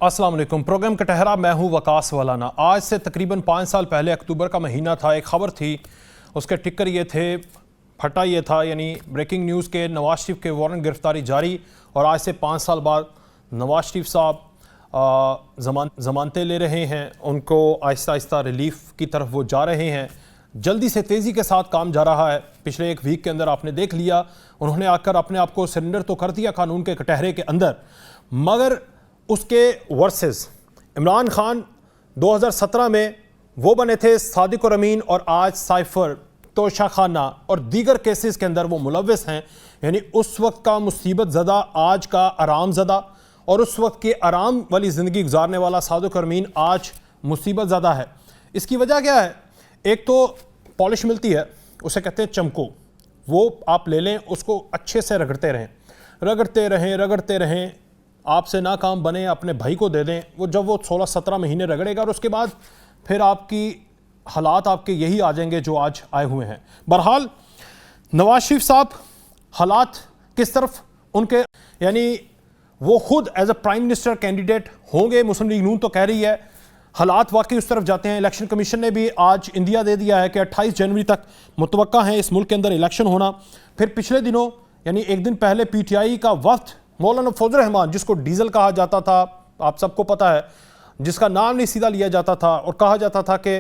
अस्सलाम वालेकुम। प्रोग्राम कटहरा, मैं हूँ वकास वालाना। आज से तकरीबन 5 साल पहले अक्टूबर का महीना था, एक ख़बर थी, उसके टिक्कर ये थे, फटा ये था, यानी ब्रेकिंग न्यूज़ के नवाज शरीफ के वारंट गिरफ्तारी जारी। और आज से 5 साल बाद नवाज शरीफ साहब ज़मानतें ले रहे हैं, उनको आहिस्ता आहिस्ता रिलीफ की तरफ वो जा रहे हैं। जल्दी से तेज़ी के साथ काम जा रहा है। पिछले एक वीक के अंदर आपने देख लिया, उन्होंने आकर अपने आप को सरेंडर तो कर दिया कानून के कटहरे के अंदर, मगर उसके वर्सेस इमरान खान 2017 में वो बने थे सादिक और अमीन, और आज साइफर, तोशा खाना और दीगर केसेस के अंदर वो मुलव्वस हैं। यानी उस वक्त का मुसीबत ज़दा, आज का आराम ज़दा, और उस वक्त के आराम वाली ज़िंदगी गुजारने वाला सादिक और अमीन आज मुसीबत ज़दा है। इसकी वजह क्या है? एक तो पॉलिश मिलती है, उसे कहते हैं चमको, वो आप ले लें, उसको अच्छे से रगड़ते रहें, आपसे ना काम बने अपने भाई को दे दें। वो जब वो 16-17 महीने रगड़ेगा और उसके बाद फिर आपकी हालात आपके यही आ जाएंगे जो आज आए हुए हैं। बहरहाल नवाज शरीफ साहब हालात किस तरफ उनके, यानी वो खुद as a prime minister candidate होंगे, मुस्लिम लीग नून तो कह रही है, हालात वाकई उस तरफ जाते हैं। इलेक्शन कमीशन ने भी आज इंदिया दे दिया है कि 28 जनवरी तक मुतवक्का है इस मुल्क के अंदर इलेक्शन होना। फिर पिछले दिनों यानी एक दिन पहले PTI का वफ्द मौलाना फौजुर रहमान, जिसको डीजल कहा जाता था, आप सबको पता है, जिसका नाम नहीं सीधा लिया जाता था और कहा जाता था कि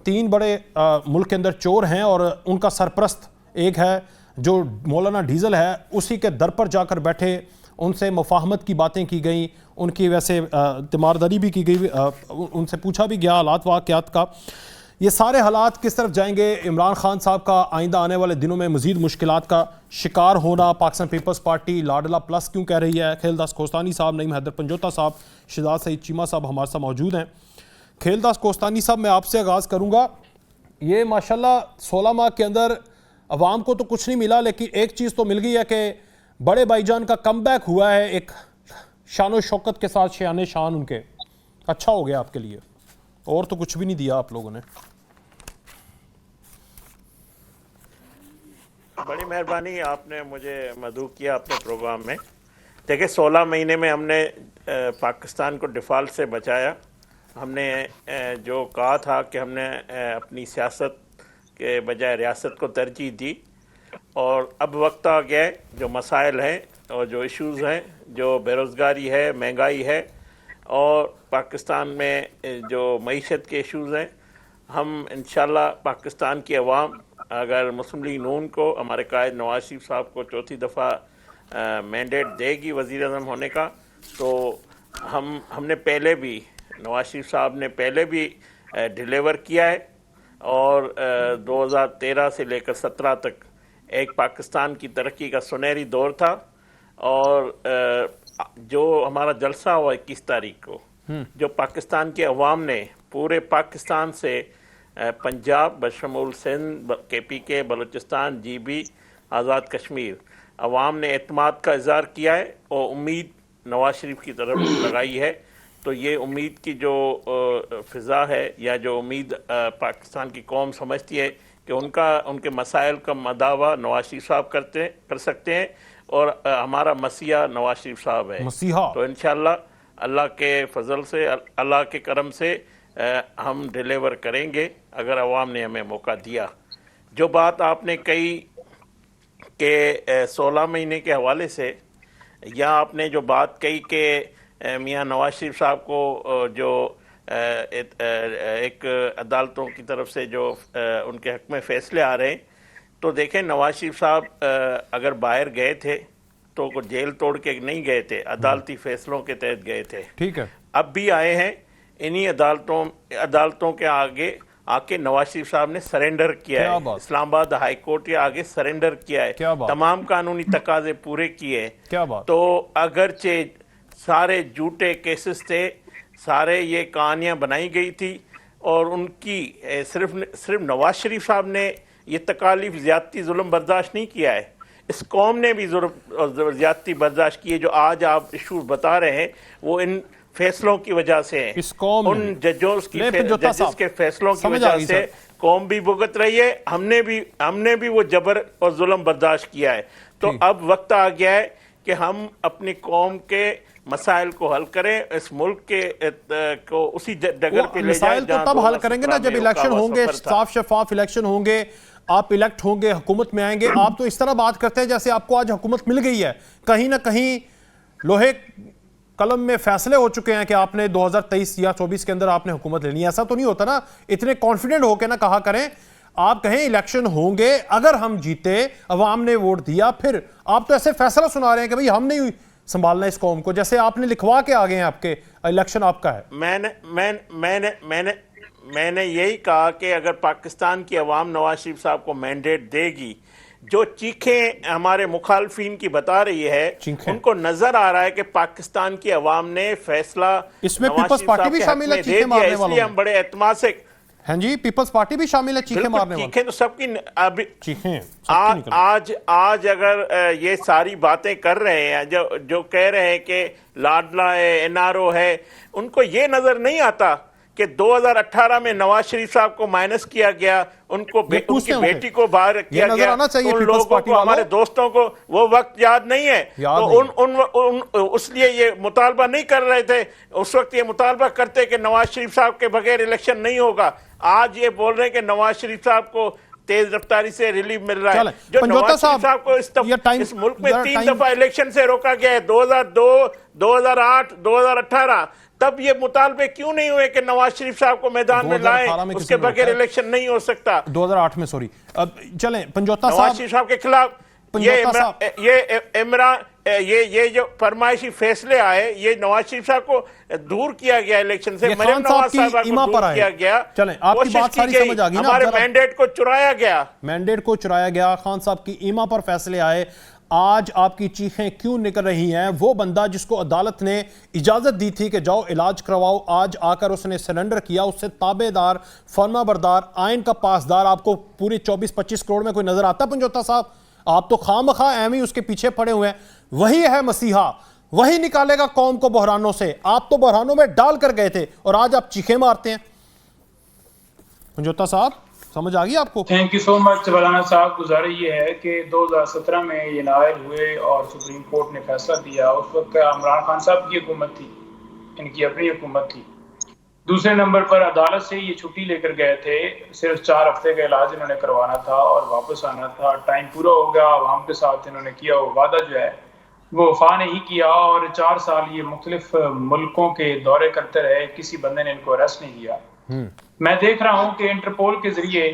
3 बड़े मुल्क के अंदर चोर हैं और उनका सरपरस्त एक है जो मौलाना डीजल है, उसी के दर पर जाकर बैठे, उनसे मुफाहमत की बातें की गई, उनकी वैसे तीमारदारी भी की गई, उनसे पूछा भी गया हालात वाक़यात का। ये सारे हालात किस तरफ जाएंगे? इमरान खान साहब का आइंदा आने वाले दिनों में मज़ीद मुश्किलात का शिकार होना, पाकिस्तान पीपल्स पार्टी लाडला प्लस क्यों कह रही है? खेलदास कोस्तानी साहब, नईम हैदर पंजोता साहब, शहजाद सईद चीमा साहब हमारे साथ मौजूद हैं। खेलदास कोस्तानी साहब, मैं आपसे आगाज़ करूँगा। ये माशाल्लाह 16 माह के अंदर अवाम को तो कुछ नहीं मिला, लेकिन एक चीज़ तो मिल गई है कि बड़े भाईजान का कमबैक हुआ है, एक शान शौकत के साथ, शान शान उनके। अच्छा हो गया आपके लिए, और तो कुछ भी नहीं दिया आप लोगों ने। बड़ी मेहरबानी, आपने मुझे मदऊ किया अपने प्रोग्राम में। देखिए, 16 महीने में हमने पाकिस्तान को डिफ़ॉल्ट से बचाया। हमने जो कहा था कि हमने अपनी सियासत के बजाय रियासत को तरजीह दी, और अब वक्त आ गया है, जो मसाइल हैं और जो इश्यूज़ हैं, जो बेरोज़गारी है, महंगाई है, और पाकिस्तान में जो मईशत के इश्यूज़ हैं, हम इंशाल्लाह पाकिस्तान की अवाम अगर मुस्लिम लीग नून को, हमारे कायद नवाज शरीफ साहब को चौथी दफ़ा मैंडेट देगी वज़ीर आज़म होने का, तो हमने पहले भी, नवाज शरीफ साहब ने पहले भी डिलीवर किया है। और 2013 से लेकर 17 तक एक पाकिस्तान की तरक्की का सुनहरी दौर था। और जो हमारा जलसा हुआ 21 तारीख को, जो पाकिस्तान के अवाम ने पूरे पाकिस्तान से पंजाब बशमूल सिंध, KPK, बलूचिस्तान, GB, आज़ाद कश्मीर, अवाम ने एतमाद का इज़हार किया है और उम्मीद नवाज शरीफ की तरफ लगाई है। तो ये उम्मीद की जो फ़िज़ा है, या जो उम्मीद पाकिस्तान की कौम समझती है कि उनके मसाइल का मदावा नवाज शरीफ साहब कर सकते हैं, और हमारा मसीहा नवाज शरीफ साहब है। तो इंशाअल्लाह अल्लाह के फजल से, अल्लाह के करम से हम डिलीवर करेंगे अगर अवाम ने हमें मौका दिया। जो बात आपने कही कि 16 महीने के हवाले से, या आपने जो बात कही कि मियाँ नवाज शरीफ साहब को जो एक अदालतों की तरफ से जो उनके हक़ में फ़ैसले आ रहे हैं, तो देखें, नवाज शरीफ साहब अगर बाहर गए थे तो जेल तोड़ के नहीं गए थे, अदालती फ़ैसलों के तहत गए थे। ठीक है, अब भी आए हैं, इन्हीं अदालतों के आगे आके नवाज शरीफ साहब ने सरेंडर किया है, इस्लामाबाद हाई कोर्ट के आगे सरेंडर किया है, तमाम कानूनी तकाजे पूरे किए। तो अगरचे सारे झूठे केसेस थे, सारे ये कहानियां बनाई गई थी, और उनकी सिर्फ नवाज शरीफ साहब ने ये तकालीफ ज़्यादती जुल्म बर्दाश्त नहीं किया है, इस कौम ने भी ज़्यादती बर्दाश्त की है। जो आज आप इशूज़ बता रहे हैं वो इन फैसलों की वजह से हैं, इस कौम उन जजेस के फैसलों की वजह से कौम भी भुगत रही है। हमने भी वो जबर और जुल्म बर्दाश्त किया है। तो अब वक्त आ गया है कि हम अपनी कौम के मसाइल को हल करें, इस मुल्क के को उसी डगर पे ले जाएं मसाइल तो तब हल करेंगे ना जब इलेक्शन होंगे, साफ शफाफ इलेक्शन होंगे, आप इलेक्ट होंगे, हुकूमत में आएंगे। आप तो इस तरह बात करते हैं जैसे आपको आज हुकूमत मिल गई है। कहीं ना कहीं लोहे कलम में फैसले हो चुके हैं कि आपने 2023 या 24 के अंदर आपने हुकूमत लेनी है। ऐसा तो नहीं होता ना, इतने कॉन्फिडेंट होकर ना कहा करें। आप कहें इलेक्शन होंगे, अगर हम जीते, अवाम ने वोट दिया, फिर आप तो ऐसे फैसला सुना रहे हैं कि भाई हमने ही संभालना इस कौम को, जैसे आपने लिखवा के आ गए हैं, आपके इलेक्शन आपका है। मैंने यही कहा कि अगर पाकिस्तान की अवाम नवाज शरीफ साहब को मैंडेट देगी, जो चीखें हमारे मुखालफिन की बता रही है, उनको नजर आ रहा है कि पाकिस्तान की अवाम ने फैसला इसमें पीपल्स पार्टी भी शामिल है चीखें मारने वालों में। हम बड़े एतमाद से, हाँ जी, पीपल्स पार्टी भी शामिल है चीखें मारने वालों। चीखें तो सबकी अभी चीखें आज अगर ये सारी बातें कर रहे हैं, जो कह रहे हैं कि लाडला है, एनआरओ है, उनको ये नजर नहीं आता कि 2018 में नवाज शरीफ साहब को माइनस किया गया, उनकी बेटी को बाहर किया गया, उन लोगों को, हमारे दोस्तों को वो वक्त याद नहीं है। तो उसलिए ये मुतालबा नहीं कर रहे थे उस वक्त। ये मुतालबा करते कि नवाज शरीफ साहब के बगैर इलेक्शन नहीं होगा। आज ये बोल रहे हैं कि नवाज शरीफ साहब को तेज रफ्तारी से रिलीफ मिल रहा है। जो नवाज शरीफ साहब को इस मुल्क में 3 दफा इलेक्शन से रोका गया है, 2002, 2008, 2018, तब ये मुतालबे क्यों नहीं हुए कि नवाज शरीफ साहब को मैदान में लाएं? उसके बगैर इलेक्शन नहीं हो सकता। 2008 में, सॉरी, अब चलें पंजोता साहब, नवाज शरीफ साहब के खिलाफ ये जो फरमाइशी फैसले आए, ये नवाज शरीफ साहब को दूर किया गया इलेक्शन से, मरियम नवाज साहब को दूर किया गया। चलें, आपकी बात सारी समझ आ गई ना। हमारे मैंडेट को चुराया गया, मैंडेट को चुराया गया, खान साहब की ईमा पर फैसले आए। आज आपकी चीखें क्यों निकल रही हैं? वो बंदा जिसको अदालत ने इजाजत दी थी कि जाओ इलाज करवाओ, आज आकर उसने सरेंडर किया, उससे ताबेदार, फर्माबरदार, आइन का पासदार आपको पूरी 24-25 करोड़ में कोई नजर आता? पंजोता साहब, आप तो खामखा एवं उसके पीछे पड़े हुए हैं। वही है मसीहा, वही निकालेगा कौम को बहरानों से। आप तो बहरानों में डाल कर गए थे और आज आप चीखें मारते हैं। पंजोता साहब, समझ आ गई आपको? थैंक यू सो मच मौलाना साहब। गुजारिश ये है कि 2017 में ये नायल हुए और सुप्रीम कोर्ट ने फैसला दिया, उस वक्त इमरान खान साहब की हुकूमत थी, इनकी अपनी हुकूमत थी। दूसरे नंबर पर अदालत से ये छुट्टी लेकर गए थे, सिर्फ 4 हफ्ते का इलाज इन्होंने करवाना था और वापस आना था। टाइम पूरा हो गया, आवाम के साथ इन्होंने किया वो वादा जो है वो वफा नहीं किया और 4 साल ये मुख्तलिफ मुल्कों के दौरे करते रहे, किसी बंदे ने इनको अरेस्ट नहीं किया। मैं देख रहा हूँ कि इंटरपोल के जरिए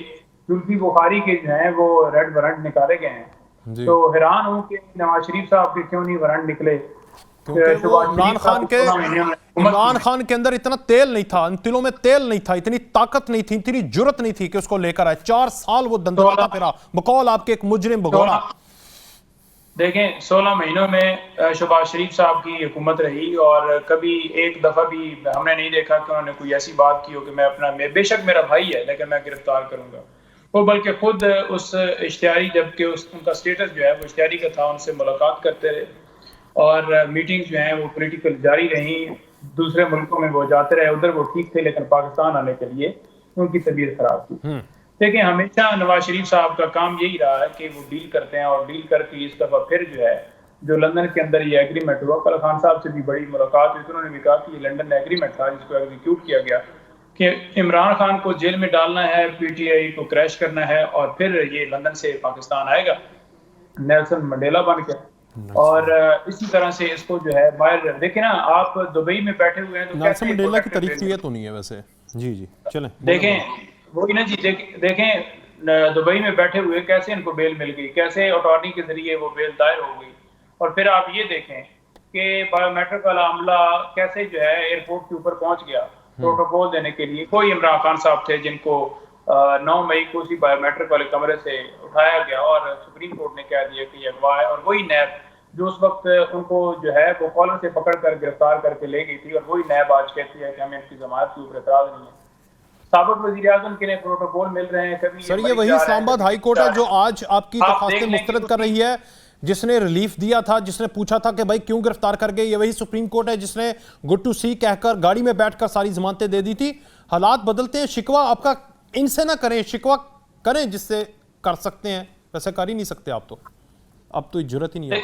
जुल्फी बुखारी के जो है वो रेड वारंट निकाले गए हैं, तो हैरान हूँ कि नवाज शरीफ साहब के क्यों नहीं वारंट निकले। इमरान खान के अंदर इतना तेल नहीं था, इन तिलों में तेल नहीं था, इतनी ताकत नहीं थी, इतनी जुर्रत नहीं थी कि उसको लेकर आए। 4 साल वो दंदनाता फिरा बकौल आपके एक मुजरिम भगोड़ा। देखें, 16 महीनों में शहबाज शरीफ साहब की हुकूमत रही और कभी एक दफा भी हमने नहीं देखा कि उन्होंने कोई ऐसी बात की हो कि मैं बेशक मेरा भाई है लेकिन मैं गिरफ्तार करूंगा। वो बल्कि खुद उस इश्तिहारी, जबकि उनका स्टेटस जो है वो इश्तिहारी का था, उनसे मुलाकात करते रहे और मीटिंग्स जो हैं वो पॉलिटिकल जारी रही। दूसरे मुल्कों में वो जाते रहे, उधर वो ठीक थे, लेकिन पाकिस्तान आने के लिए उनकी तबीयत खराब थी। देखिए, हमेशा नवाज शरीफ साहब का काम यही रहा है कि वो डील करते हैं और डील करके इस दफा फिर जो है जो लंदन के अंदर ये एग्रीमेंट हुआ, कल खान साहब से भी बड़ी मुलाकात हुई, तो उन्होंने भी कहा कि ये लंदन एग्रीमेंट था जिसको एग्जीक्यूट किया गया कि इमरान खान को जेल में डालना है, पीटीआई को क्रैश करना है और फिर ये लंदन से पाकिस्तान आएगा नेल्सन मंडेला बन के। और इसी तरह से इसको जो है बाहर देखे ना, आप दुबई में बैठे हुए हैं तो नेल्सन मंडेला की तारीफ ये तो नहीं है वैसे। जी जी, चलें, देखें वही ना जी, देखें दुबई में बैठे हुए कैसे इनको बेल मिल गई, कैसे अटॉर्नी के जरिए वो बेल दायर हो गई। और फिर आप ये देखें कि बायोमेट्रिक वाला अमला कैसे जो है एयरपोर्ट के ऊपर पहुंच गया प्रोटोकॉल देने के लिए। कोई इमरान खान साहब थे जिनको 9 मई को उसी बायोमेट्रिक वाले कमरे से उठाया गया और सुप्रीम कोर्ट ने कह दिया कि ये अगवा है। और वही नैब जो उस वक्त उनको जो है वो कॉलर से पकड़ कर गिरफ्तार करके ले गई थी, और वही नैब आज कहती है कि हमें इनकी जमानत के ऊपर एतराज नहीं है। साबिक वज़ीर-ए-आज़म के लिए प्रोटोकॉल मिल रहे हैं। कभी सर ये वही इस्लामाबाद हाई कोर्ट है जो आज आपकी दरखास्तें मुस्तरद कर रही है, जिसने रिलीफ दिया था, जिसने पूछा था कि भाई क्यों गिरफ्तार कर गए। ये वही सुप्रीम कोर्ट है जिसने गुड टू सी कहकर गाड़ी में बैठकर सारी जमानतें दे दी थी। हालात बदलते हैं, शिकवा आपका इनसे ना करें, शिकवा करें जिससे कर सकते हैं, वैसे कर ही नहीं सकते आप तो। अब तो जरूरत ही नहीं है।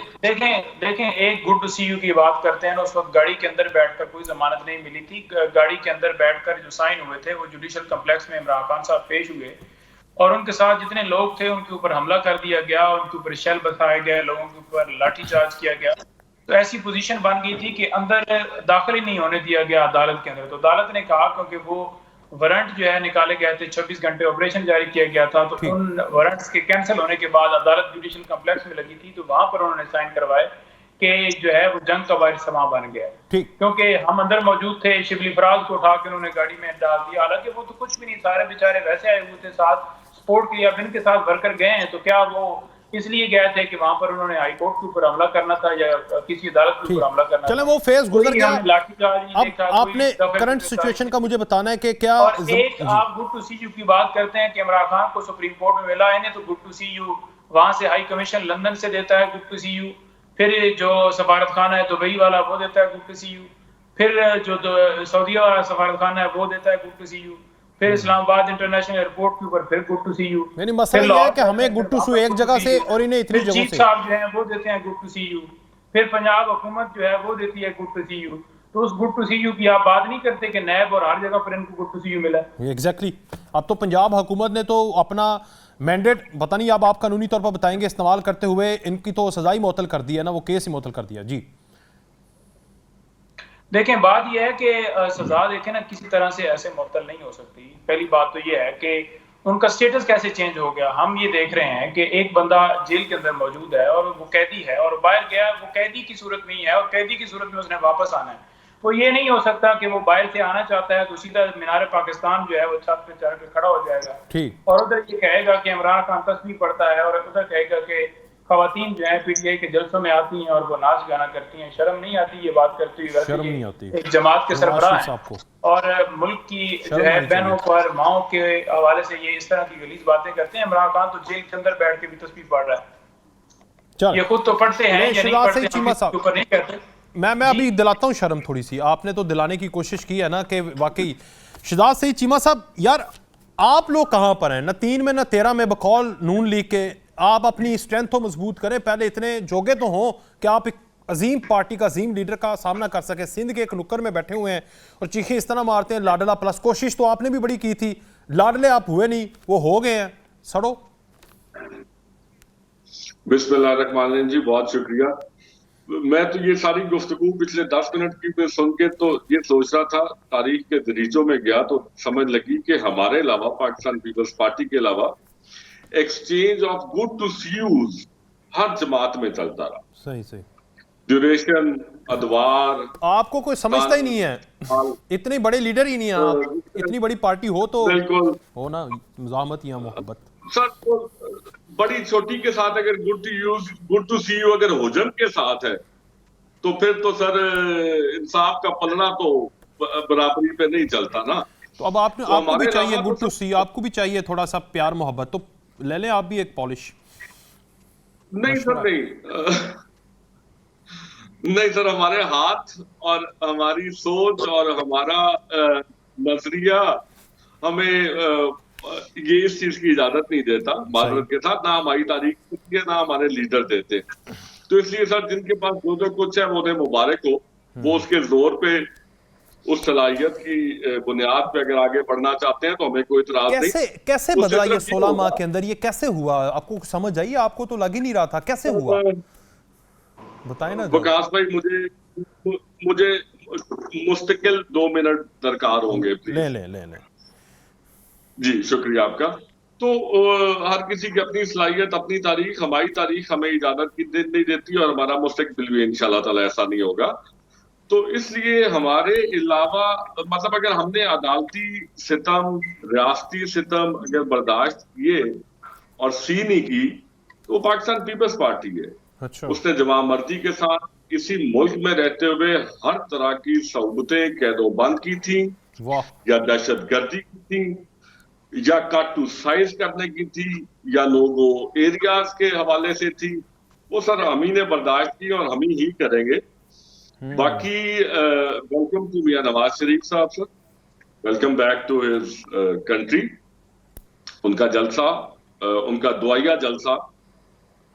देखें एक गुड टू सी यू की बात करते हैं ना, उस वक्त गाड़ी के अंदर बैठकर कोई जमानत नहीं मिली थी। गाड़ी के अंदर बैठकर जो साइन हुए थे वो जुडिशियल कम्प्लेक्स में इमरान खान साहब पेश हुए और उनके साथ जितने लोग थे उनके ऊपर हमला कर दिया गया, उनके ऊपर शेल बसाया गया, लोगों के ऊपर लाठीचार्ज किया गया। तो ऐसी पोजीशन बन गई थी कि अंदर दाखिल ही नहीं होने दिया गया अदालत के अंदर। तो अदालत ने कहा, क्योंकि वो वारंट जो है निकाले गए थे, 26 घंटे ऑपरेशन जारी किया गया था, तो उन वारंट्स के कैंसिल होने के बाद अदालत जुडिशियल कम्प्लेक्स में लगी थी, तो वहां पर उन्होंने साइन करवाए कि जो है वो जंग का वारिसमा बन गया। क्योंकि हम अंदर मौजूद थे, शिबली फराज को उठा के उन्होंने गाड़ी में डाल दिया, हालांकि वो तो कुछ भी नहीं, सारे बेचारे वैसे आए हुए थे साथ सपोर्ट के लिए। अब इनके साथ वर्कर गए हैं तो क्या वो इसलिए गए थे कि वहां पर उन्होंने हाई कोर्ट के ऊपर हमला करना था या किसी अदालत के ऊपर हमला करना था? चले वो फेज गुजर गया। अब आपने करंट सिचुएशन का मुझे बताना है कि क्या और एक आप गुड टू सी यू की बात करते हैं कि इमरान खान को सुप्रीम कोर्ट में मिला, इन्हें तो गुड टू सी यू वहां से हाई कमीशन लंदन से देता है गुड टू सी यू, फिर जो सफारत खाना है दुबई वाला वो देता है गुड टू सी यू, फिर जो सऊदीया वाला सफारत खाना है वो देता है गुड टू सी यू, फिर इस्लामाबाद इंटरनेशनल एयरपोर्ट के ऊपर फिर गुड टू सी यू। यानी मसला ये है कि हमें गुड टू सी एक जगह से और इन्हें इतनी जगहों से साहब जो हैं वो देते हैं गुड टू सी यू, फिर पंजाब हुकूमत जो है वो देती है गुड टू सी यू। तो उस गुड टू सी यू की आप बात नहीं करते कि नैब और हर जगह पर इनको गुड टू सी यू मिला। एग्जैक्टली। अब तो पंजाब हुकूमत ने तो अपना मैंडेट, पता नहीं अब आप कानूनी तौर पर बताएंगे, इस्तेमाल करते हुए इनकी तो सजा ही मुअत्तल कर दी है ना, वो केस ही मुअत्तल कर दिया। जी देखें, बात यह है कि सजा देखें ना किसी तरह से ऐसे मुअत्तल नहीं हो सकती। पहली बात तो यह है कि उनका स्टेटस कैसे चेंज हो गया। हम ये देख रहे हैं कि एक बंदा जेल के अंदर मौजूद है और वो कैदी है और बाहर गया, वो कैदी की सूरत में ही है और कैदी की सूरत में उसने वापस आना है। तो ये नहीं हो सकता कि वो बाहर से आना चाहता है तो सीधा मीनार पाकिस्तान जो है वो छत पे चढ़ के खड़ा हो जाएगा और उधर ये कहेगा कि इमरान खान तस्वीर पढ़ता है और उधर कहेगा कि खवातीन जो है पीटीआई के जलसों में आती हैं और वो नाच गाना करती हैं। शर्म नहीं आती ये बात करती हुई? शर्म नहीं आती। एक जमात के सरबराह हैं और मुल्क की जो है बहनों पर माओ के हवाले से ये इस तरह की गलीज बातें करते हैं। इमरान खान तो जेल के अंदर बैठ के भी तस्वीर पढ़ रहा है, ये खुद तो पढ़ते हैं या नहीं पढ़ते? मैं अभी दिलाता हूँ शर्म थोड़ी सी। आपने तो दिलाने की कोशिश की है ना कि वाकई शहजाद सईद चीमा साहब, यार आप लोग कहाँ पर हैं? न 3 में न 13 में बकौल नून लीग के। आप अपनी स्ट्रेंथ को मजबूत करें, पहले इतने जोगे तो हों कि आप एक अजीम पार्टी का अजीम लीडर का सामना कर सके। सिंध के एक नुक्कर में बैठे हुए हैं और चीखें इस तरह मारते हैं लाडला प्लस। कोशिश तो आपने भी बड़ी की थी, लाडले आप हुए नहीं, वो हो गए हैं, सड़ो। बिस्मिल्लाहिर्रहमानिर्रहीम जी, बहुत शुक्रिया। मैं तो ये सारी गुफ्तगू पिछले 10 मिनट की में सुन के तो ये सोच रहा था, तारीख के दरीचों में गया तो समझ लगी कि हमारे अलावा, पाकिस्तान पीपल्स पार्टी के अलावा, exchange of good to see use हर जमात में चलता रहा। सही ड्यूरेशन, अदवार, आपको कोई समझता ही नहीं है। इतने बड़े लीडर ही नहीं है आप, इतनी बड़ी पार्टी हो तो हो ना मुजाहमत या मोहब्बत। सर तो बड़ी छोटी के साथ अगर गुड टू सी यू अगर होजन के साथ है तो फिर तो सर इंसाफ का पलड़ा तो बराबरी पे नहीं चलता ना। तो अब आपको भी चाहिए गुड टू सी, आपको भी चाहिए थोड़ा सा प्यार मोहब्बत, तो ले लें आप भी एक पॉलिश। नहीं सर, नहीं सर, हमारे हाथ और हमारी सोच और हमारा नजरिया हमें ये इस चीज की इजाजत नहीं देता माजरत के साथ, ना हमारी तारीख देती है ना हमारे लीडर देते। तो इसलिए सर जिनके पास जो कुछ है वो उन्हें मुबारक हो। वो उसके जोर पे, उस सलाहियत की बुनियाद पे अगर आगे बढ़ना चाहते हैं तो हमें कोई इतराज नहीं। कैसे बदला ये 16 माह के अंदर? ये कैसे हुआ? आपको समझ आई? आपको तो लग ही नहीं रहा था, कैसे हुआ बताएं ना विकास भाई। मुझे मुस्तकिल 2 मिनट दरकार होंगे। ले जी, शुक्रिया आपका। तो हर किसी की अपनी सलाहियत, अपनी तारीख, हमारी तारीख हमें इजाजत की नहीं देती और हमारा मुस्तकबिल भी इंशाल्लाह ताला ऐसा नहीं होगा। तो इसलिए हमारे अलावा, मतलब अगर हमने अदालती सितम, रियासती सितम अगर बर्दाश्त किए और सी नहीं की तो पाकिस्तान पीपल्स पार्टी है। अच्छा। उसने जमा मर्जी के साथ इसी मुल्क में रहते हुए हर तरह की सहूलतें कैदोबंद की थी, या दहशतगर्दी की थी, या कट टू साइज करने की थी, या लोगों एरियाज के हवाले से थी। वो सर हम ही ने बर्दाश्त की और हम ही करेंगे। बाकी वेलकम टू मियां नवाज शरीफ साहब sir, welcome back to his country. उनका जलसा, उनका दुआया जलसा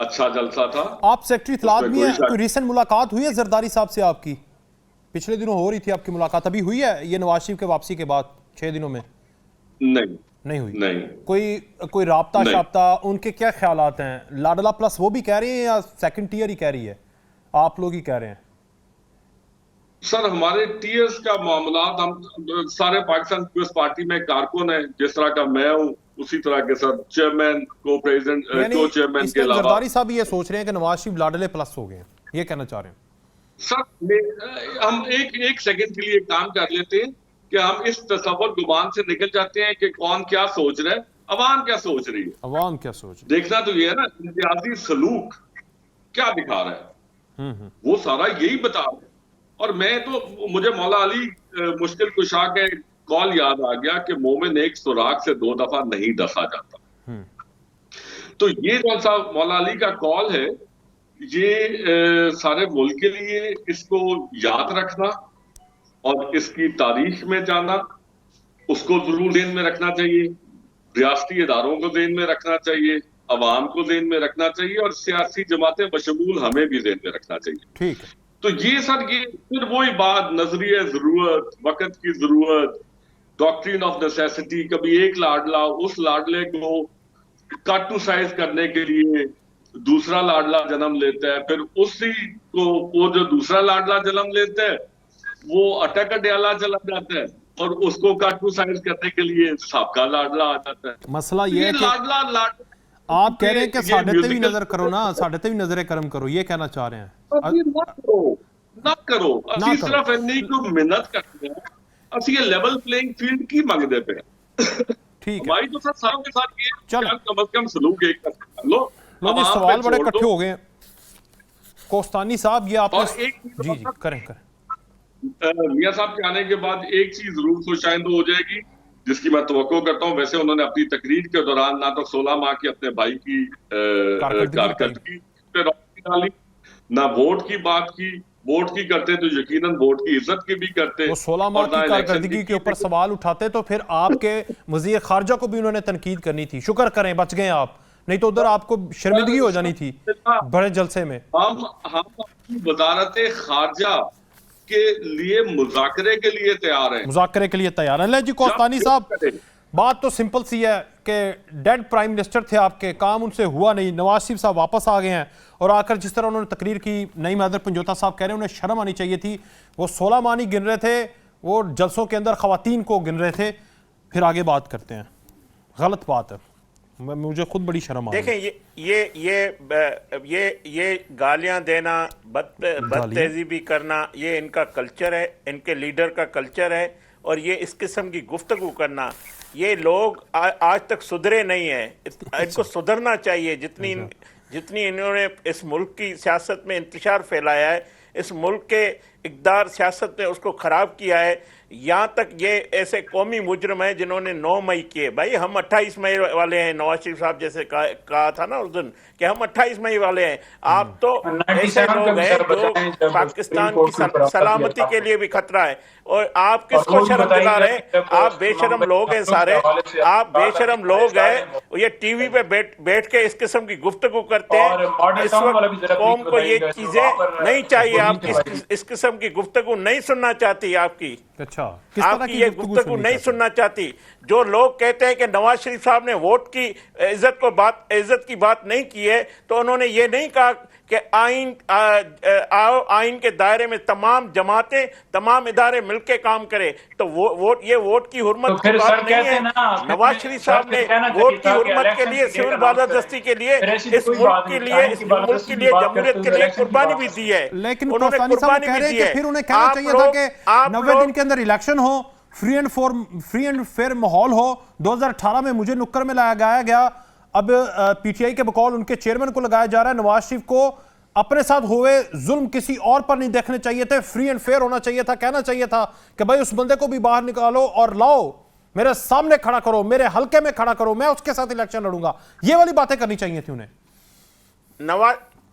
अच्छा जलसा था। आप सेक्रेटरी इत्तलात उसमें भी कोई हैं, शक- कोई रिसेंट मुलाकात हुई है जरदारी साहब से आपकी? पिछले दिनों हो रही थी आपकी मुलाकात, अभी हुई है ये नवाज शरीफ के वापसी के बाद 6 दिनों में? नहीं नहीं हुई। नहीं कोई राब्ता नहीं। शाब्ता, उनके क्या ख्यालात हैं? लाडला प्लस वो भी कह रही हैं या सेकंड टीयर ही कह रही है, आप लोग ही कह रहे हैं? सर, हमारे टीएस का मामला, हम सारे पाकिस्तान पीपल्स पार्टी में कारकुन है, जिस तरह का मैं हूँ उसी तरह के सर चेयरमैन, को प्रेसिडेंट, यानी को चेयरमैन इस के टाइम अलावा। जरदारी साहब भी ये सोच रहे हैं कि नवाज शरीफ लाडले प्लस हो गए हैं, ये कहना चाह रहे हैं? सर हम एक सेकंड के लिए काम कर लेते हैं कि हम इस तसव्वुर गुमान से निकल जाते हैं कि कौन क्या सोच रहा है, अवाम क्या सोच रही है। अवाम क्या सोच रही देखना तो ये है ना, इम्तियाजी सलूक क्या दिखा रहा है, वो सारा यही बता रहा है। और मैं तो, मुझे मौला अली मुश्किल कुशा के कॉल याद आ गया कि मोमिन एक सुराग से 2 दफा नहीं डसा जाता। तो ये कौन सा मौला अली का कॉल है, ये सारे मुल्क के लिए इसको याद रखना और इसकी तारीख में जाना, उसको जरूर ध्यान में रखना चाहिए, रियासती इदारों को ध्यान में रखना चाहिए, अवाम को ध्यान में रखना चाहिए और सियासी जमातें बशमूल हमें भी ध्यान में रखना चाहिए। ठीक है। तो ये सर, ये फिर वही बात, नजरिया जरूरत, वक्त की जरूरत, डॉक्ट्रिन ऑफ नेसेसिटी, कभी एक लाडला उस लाडले को कट टू साइज करने के लिए दूसरा लाडला जन्म लेता है, फिर उसी को वो जो दूसरा लाडला जन्म लेता है वो अटक अड्याला चला जाता है और उसको कट टू साइज करने के लिए सबका लाडला आ जाता है। मसला ये है कि लाडला आप कह रहे हैं कि ये साढ़े ते भी musical- नजर करो ना, साढ़े ते भी नजर करम करो, ये कहना चाह रहे हैं? ना करो ना ਅਸੀਂ करो। सिर्फ ਇੰਨੀ को मिन्नत करते हैं, ਅਸੀਂ ये लेवल प्लेइंग फील्ड की मांगते पे हैं। ठीक है। हमारी तो सर सारों के साथ ये चलो। कम से कम सलूक एक कर लो। लो जी, अब आप सवाल पे बड़े छोड़ इकट्ठे दो। हो गए हैं। कोस्तानी साहब, ये आपने और एक चीज जी और- करें करें। मियां साहब के आने के बाद एक चीज जरूर खुशाइंद हो जाएगी, जिसकी मैं तवक्को करता हूं। वैसे उन्होंने अपनी तकरीर के दौरान ना तो 16 माह की अपने भाई की कारकर्दगी पे रोशनी डाली, ना वोट की बात की। वोट की करते तो यकीनन वोट की इज्जत की भी करते। वो 16 माह और ना की इलेक्शन कारकर्दगी के ऊपर सवाल उठाते तो फिर आपके वजीर खारजा को भी उन्होंने तनकीद करनी थी। शुक्र करें बच गए आप, नहीं तो उधर आपको शर्मिंदगी हो जानी थी बड़े जलसे में। हम अपनी वजारत खारजा के लिए मुज़ाकरे के लिए तैयार हैं। मुज़ाकरे के लिए तैयार हैं। ले जी कोस्तानी साहब, बात तो सिंपल सी है कि डेड प्राइम मिनिस्टर थे आपके, काम उनसे हुआ नहीं, नवाज शरीफ साहब वापस आ गए हैं और आकर जिस तरह उन्होंने तकरीर की, नईम हैदर पंजोता साहब कह रहे हैं उन्हें शर्म आनी चाहिए थी। वो 16 माह नहीं गिन रहे थे, वो जलसों के अंदर खवातीन को गिन रहे थे। फिर आगे बात करते हैं, गलत बात है, मुझे खुद बड़ी शर्म आ रही है। देखें, ये गालियां देना, बदतहजीबी करना, ये इनका कल्चर है, इनके लीडर का कल्चर है। और ये इस किस्म की गुफ्तगू करना, ये लोग आज तक सुधरे नहीं है, इनको सुधरना चाहिए। जितनी इन्होंने इस मुल्क की सियासत में इंतशार फैलाया है, इस मुल्क के इक़्तिदार सियासत ने उसको ख़राब किया है। यहाँ तक ये ऐसे कौमी मुजरम हैं जिन्होंने 9 मई किए। भाई हम 28 मई वाले हैं, नवाज शरीफ साहब जैसे कहा था ना उस दिन कि हम 28 मई वाले हैं। आप तो ऐसे लोग हैं जो पाकिस्तान की सलामती के लिए भी खतरा है, और आप किसको शर्म दिला रहे हैं? आप बेशरम लोग हैं सारे, आप बेशरम लोग हैं। ये टीवी पे बैठ के इस किस्म की गुफ्तगू करते हैं। इस वक्त कौम को ये चीजें नहीं चाहिए, आपकी इस किस्म की गुफ्तगू नहीं सुनना चाहती आपकी। अच्छा, किस तरह आपकी की ये गुफ्तगू गुफ्तगू नहीं सुनना चाहती। जो लोग कहते हैं कि नवाज शरीफ साहब ने वोट की इज्जत की बात नहीं की है, तो उन्होंने ये नहीं कहा कि आइन के दायरे में तमाम जमातें, तमाम इदारे मिलकर काम करें। तो ये वोट की हुर्मत की बात नहीं है। नवाज शरीफ साहब ने वोट की हुर्मत के लिए, सिविल बालादस्ती के लिए, इस मुल्क के लिए, जमहूरियत के लिए कुर्बानी भी दी है। लेकिन उन्होंने कुर्बानी भी दी है। फिर उन्हें कहना चाहिए था कि 90 दिन के अंदर इलेक्शन हो, फ्री एंड फेयर माहौल हो। 2018 में मुझे नुक्कड़ में लगाया गया, अब पीटीआई के बकौल उनके चेयरमैन को लगाया जा रहा है। नवाज शरीफ को अपने साथ हुए जुल्म किसी और पर नहीं देखने चाहिए थे, फ्री एंड फेयर होना चाहिए था। कहना चाहिए था कि भाई उस बंदे को भी बाहर निकालो और लाओ, मेरे सामने खड़ा करो, मेरे हल्के में खड़ा करो, मैं उसके साथ इलेक्शन लड़ूंगा। ये वाली बातें करनी चाहिए थी उन्हें।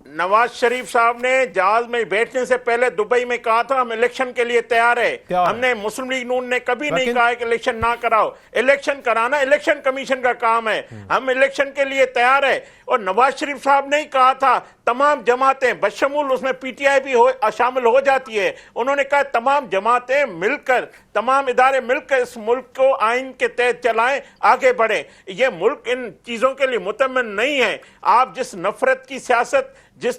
नवाज शरीफ साहब ने जहाज में बैठने से पहले दुबई में कहा था हम इलेक्शन के लिए तैयार है। हमने मुस्लिम लीग नून ने कभी नहीं कहा है कि इलेक्शन ना कराओ। इलेक्शन कराना इलेक्शन कमीशन का काम है। हम इलेक्शन के लिए तैयार है। और नवाज शरीफ साहब ने ही कहा था तमाम जमातें बशमूल उसमें पीटीआई भी शामिल हो जाती है। उन्होंने कहा तमाम जमातें मिलकर, तमाम इदारे मिलकर इस मुल्क को आइन के तहत चलाएं, आगे बढ़ें। ये मुल्क इन चीजों के लिए मुतमिन नहीं है। आप जिस नफरत की सियासत, जिस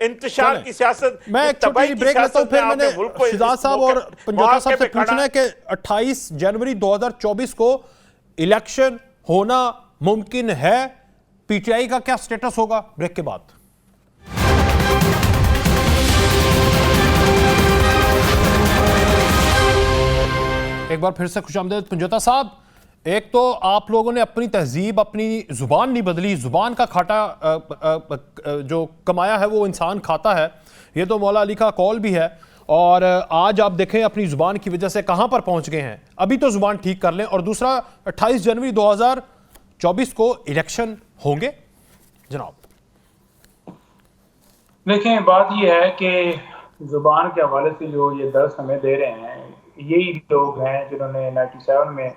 इंतशार की सियासत, मैं एक छोटी ब्रेक लेता हूं, फिर मैंने शिजात साहब और पंजोता साहब से पूछना है कि 28 जनवरी 2024 को इलेक्शन होना मुमकिन है। पीटीआई का क्या स्टेटस होगा? ब्रेक के बाद। एक बार फिर से खुशामदीद पंजोता साहब। एक तो आप लोगों ने अपनी तहजीब, अपनी जुबान नहीं बदली, जुबान का खाटा जो कमाया है वो इंसान खाता है, ये तो मौला अली का कौल भी है। और आज आप देखें अपनी जुबान की वजह से कहां पर पहुंच गए हैं। अभी तो जुबान ठीक कर लें। और दूसरा, 28 जनवरी 2024 को इलेक्शन होंगे जनाब। देखें, बात यह है कि जुबान के हवाले से जो ये दर्स हमें दे रहे हैं, यही लोग हैं जिन्होंने 97 में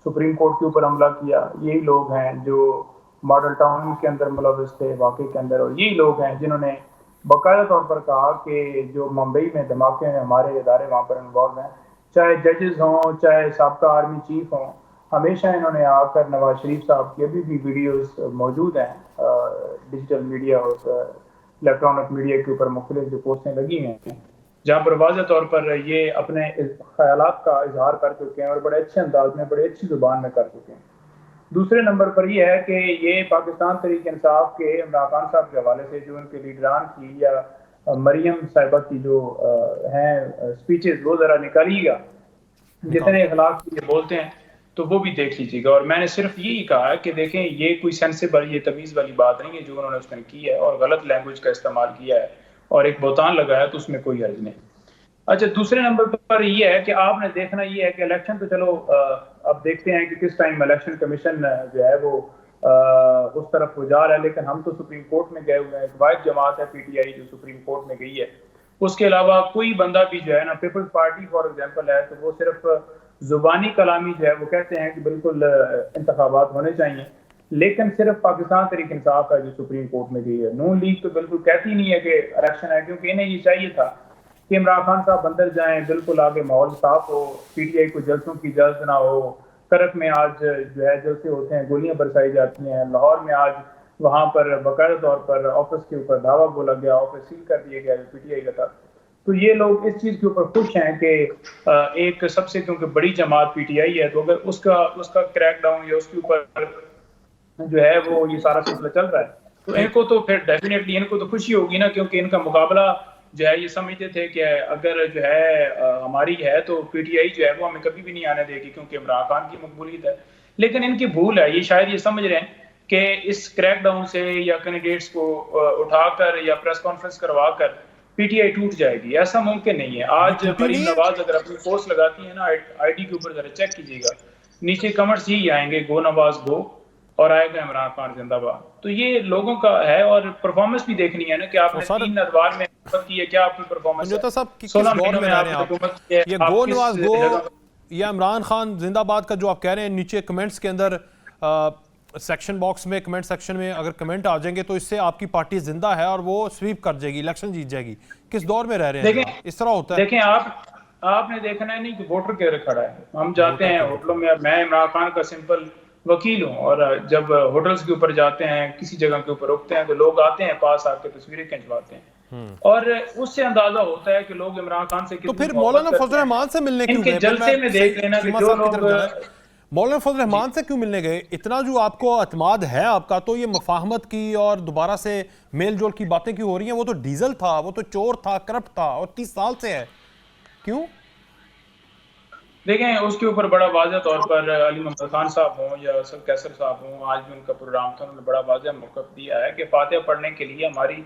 सुप्रीम कोर्ट के ऊपर हमला किया। यही लोग हैं जो मॉडल टाउन के अंदर मुलविस थे वाक़े के अंदर। और यही लोग हैं जिन्होंने बाकायदा तौर पर कहा कि जो मुंबई में धमाके में हमारे इदारे वहाँ पर इन्वॉल्व हैं, चाहे जजेस हों, चाहे साबका आर्मी चीफ हों, हमेशा इन्होंने आकर नवाज शरीफ साहब की अभी भी वीडियोस मौजूद हैं डिजिटल मीडिया और इलेक्ट्रॉनिक मीडिया के ऊपर मुख्तलिफ जो पोस्टें लगी हैं, जहाँ पर वाज़ेह तौर पर ये अपने ख्यालात का इजहार कर चुके हैं और बड़े अच्छे अंदाज में, बड़े अच्छी जुबान में कर चुके हैं। दूसरे नंबर पर यह है कि ये पाकिस्तान तहरीक इंसाफ के इमरान खान साहब के हवाले से जो उनके लीडरान की या मरियम साहिबा की जो हैं स्पीचेस, वो ज़रा निकालिएगा। जितने अखलाक ये बोलते हैं तो वो भी देख लीजिएगा। और मैंने सिर्फ यही कहा है कि देखें, ये कोई सेंसिबल, ये तमीज़ वाली बात नहीं है जो उन्होंने उस दिन की है, और गलत लैंग्वेज का इस्तेमाल किया है और एक बोतान लगाया, तो उसमें कोई हर्ज नहीं। अच्छा, दूसरे नंबर पर यह है कि आपने देखना ये है कि इलेक्शन तो चलो अब देखते हैं कि किस टाइम इलेक्शन कमीशन जो है वो उस तरफ हो जा रहा है, लेकिन हम तो सुप्रीम कोर्ट में गए हुए हैं। एक वाहिद जमात है पीटीआई जो सुप्रीम कोर्ट में गई है। उसके अलावा कोई बंदा भी जो है ना, पीपल्स पार्टी फॉर एग्जाम्पल है, तो वो सिर्फ जुबानी कलामी जो है वो कहते हैं कि बिल्कुल इंतखाबात होने चाहिए, लेकिन सिर्फ पाकिस्तान तहरीक इंसाफ है जो सुप्रीम कोर्ट में गई है। नून लीग तो बिल्कुल कहती नहीं है कि इलेक्शन है, क्योंकि इन्हें ये चाहिए था कि इमरान खान साहब अंदर जाएं, बिल्कुल आगे माहौल साफ हो, पीटीआई को जलसों की इजाजत ना हो। करक में आज जो है जलसे होते हैं, गोलियां बरसाई जाती हैं। लाहौर में आज वहाँ पर बाकायदा तौर पर ऑफिस के ऊपर धावा बोला गया, ऑफिस सील कर दिया गया पीटीआई का था। तो ये लोग इस चीज़ के ऊपर खुश हैं कि एक सबसे, क्योंकि बड़ी जमात पीटीआई है, तो अगर उसका क्रैक डाउन या उसके ऊपर जो है वो ये सारा सिलसिला चल रहा है, तो इनको तो फिर डेफिनेटली इनको तो खुशी होगी ना, क्योंकि इनका मुकाबला जो है ये समझते थे कि अगर जो है हमारी है तो पीटीआई जो है वो हमें कभी भी नहीं आने देगी, क्योंकि इमरान खान की मकबूलियत है। लेकिन इनकी भूल है, ये शायद ये समझ रहे हैं कि इस क्रैकडाउन से या कैंडिडेट्स को उठाकर या प्रेस कॉन्फ्रेंस करवाकर पीटीआई टूट जाएगी। ऐसा मुमकिन नहीं है। आज मरीम नवाज अगर अपनी पोस्ट लगाती है ना आईडी के ऊपर, जरा चेक कीजिएगा, नीचे कमेंट्स यही आएंगे, गो नवाज गो, और आएगा इमरान खान जिंदाबाद। तो ये लोगों का है। और परफॉर्मेंस भी देखनी है ना कि आपने 3 अदवार में की है, क्या आपकी परफॉर्मेंस है। साहब किस दौर में रह रहे हैं आप? ये गो नवाज गो या इमरान खान जिंदाबाद का जो आप कह रहे हैं, नीचे कमेंट्स के अंदर सेक्शन बॉक्स में, कमेंट सेक्शन में अगर कमेंट आ जाएंगे तो इससे आपकी पार्टी जिंदा है और वो स्वीप कर जाएगी, इलेक्शन जीत जाएगी। किस दौर में रह रहे हैं? इस तरह होता है। देखें, आपने देखना है नहीं कि वोटर के खड़ा है। हम जाते हैं होटलों में, मैं इमरान खान का सिंपल वकील हूँ, और जब होटल्स के ऊपर जाते हैं, किसी जगह के ऊपर रुकते हैं, तो लोग आते हैं पास आके तस्वीरें खिंचवाते हैं, और उससे अंदाजा होता है कि लोग इमरान खान से तो फिर मौलाना फजल रहमान से मिलने क्यों गए? जलसे में देख लेना कि जो लोग मौलाना फजल रहमान से क्यों मिलने गए? इतना जो आपको अतमाद है आपका, तो ये मुफाहमत की और दोबारा से मेल जोल की बातें क्यों हो रही हैं? वो तो डीजल था, वो तो चोर था, करप्ट था, और 30 साल से है। क्यों? देखें, उसके ऊपर बड़ा वाज़ेह तौर पर अली मोहम्मद खान साहब हों या असल कैसर साहब हों, आज भी उनका प्रोग्राम था, उन्होंने बड़ा वाज़ेह मौक़िफ़ दिया है कि फातिहा पढ़ने के लिए हमारी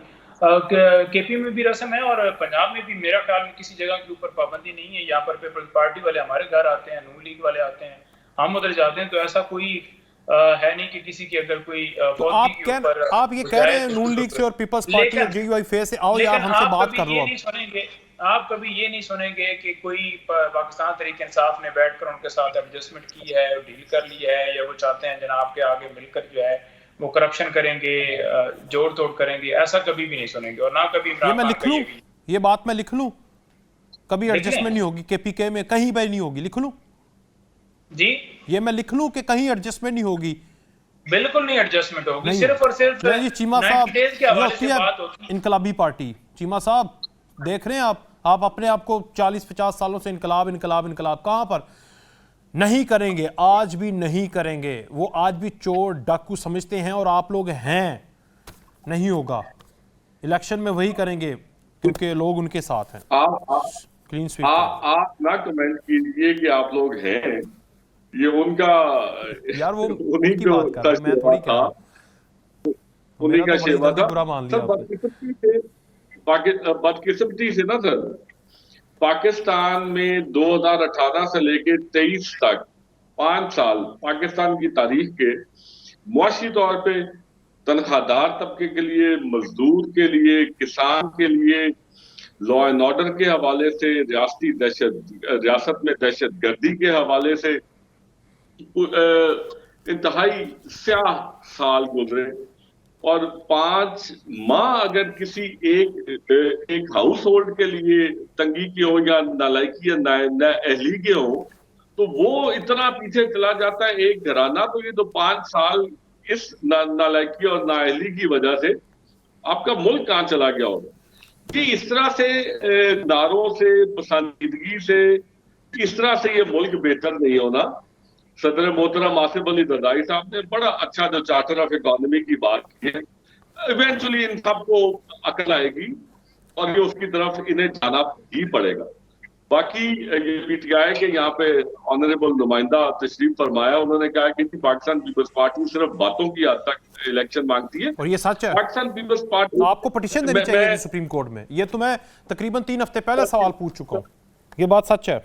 केपी में भी रस्म है और पंजाब में भी मेरा ख्याल में किसी जगह के ऊपर पाबंदी नहीं है। यहाँ पर पीपल्स पार्टी वाले हमारे घर आते हैं, नून लीग वाले आते हैं, हम उधर जाते हैं, तो ऐसा कोई है नहीं कि किसी की अगर कोई तो आप ये कह रहे हैं नून लीग से और पीपल्स पार्टी और JUIF से आओ यार हमसे बात कर लो। आप कभी ये नहीं सुनेंगे कि कोई पाकिस्तान तहरीक इंसाफ ने बैठकर उनके साथ एडजस्टमेंट की है, डील कर ली है, या वो चाहते हैं जनाब के आगे मिलकर जो है वो करप्शन करेंगे, जोड़ तोड़ करेंगे, ऐसा कभी भी नहीं सुनेंगे। और ना कभी ये मैं लिख लूं, ये बात मैं लिख लूं, कभी एडजस्टमेंट नहीं होगी KPK में, कहीं पर नहीं होगी, लिख लूं जी? ये मैं लिख लूं कि कहीं एडजस्टमेंट नहीं होगी? बिल्कुल नहीं एडजस्टमेंट होगी, सिर्फ और सिर्फ जी चीमा साहब, के हवाले से बात होती है। इनकलाबी पार्टी, चीमा साहब देख रहे हैं आप अपने आप को 40-50 सालों से इनकलाब इनकलाब इनकलाब, कहां पर? नहीं करेंगे, आज भी नहीं करेंगे। वो आज भी चोर डाकू समझते हैं और आप लोग हैं, नहीं होगा। इलेक्शन में वही करेंगे क्योंकि लोग उनके साथ हैं। Clean sweep. आप ना कमेंट कीजिए कि आप लोग हैं, ये उनका यार वो उनकी बात कर रहा हूं, मैं थोड़ी कह रहा हूं। उन्हीं का सेवा था। बुरा मान लिया बदकिस्मती से ना सर, पाकिस्तान में 2018 से लेके 23 तक 5 साल पाकिस्तान की तारीख के मुआशी तौर पे तनख्वाहदार तबके के लिए, मजदूर के लिए, किसान के लिए, लॉ एंड ऑर्डर के हवाले से, रियासत में दहशत गर्दी के हवाले से इंतहाई स्याह साल गुजरे। और 5 माह अगर किसी एक हाउस होल्ड के लिए तंगी की हो या नालायकी या नाअहली के हो, तो वो इतना पीछे चला जाता है एक घराना। तो ये तो 5 साल इस नालायकी और नाअहली की वजह से आपका मुल्क कहां चला गया होगा? कि इस तरह से नारों से, पसंदीदगी से, इस तरह से ये मुल्क बेहतर नहीं होना। सदर मोहतरम आसिफ अली जरदारी साहब ने बड़ा अच्छा जो चार्टर ऑफ इकोनॉमी की बात की है, इवेंचुअली इन सबको अकल आएगी और ये उसकी तरफ इन्हें जाना ही पड़ेगा। बाकी ये PTI के यहाँ पे ऑनरेबल नुमाइंदा तशरीफ फरमाया, उन्होंने कहा कि पाकिस्तान पीपल्स पार्टी सिर्फ बातों की हद तक इलेक्शन मांगती है, और ये सच है। पाकिस्तान पीपल्स पार्टी आपको पिटीशन देनी चाहिए सुप्रीम कोर्ट में। ये तो मैं तकरीबन 3 हफ्ते पहले सवाल पूछ चुका हूँ, ये बात सच है।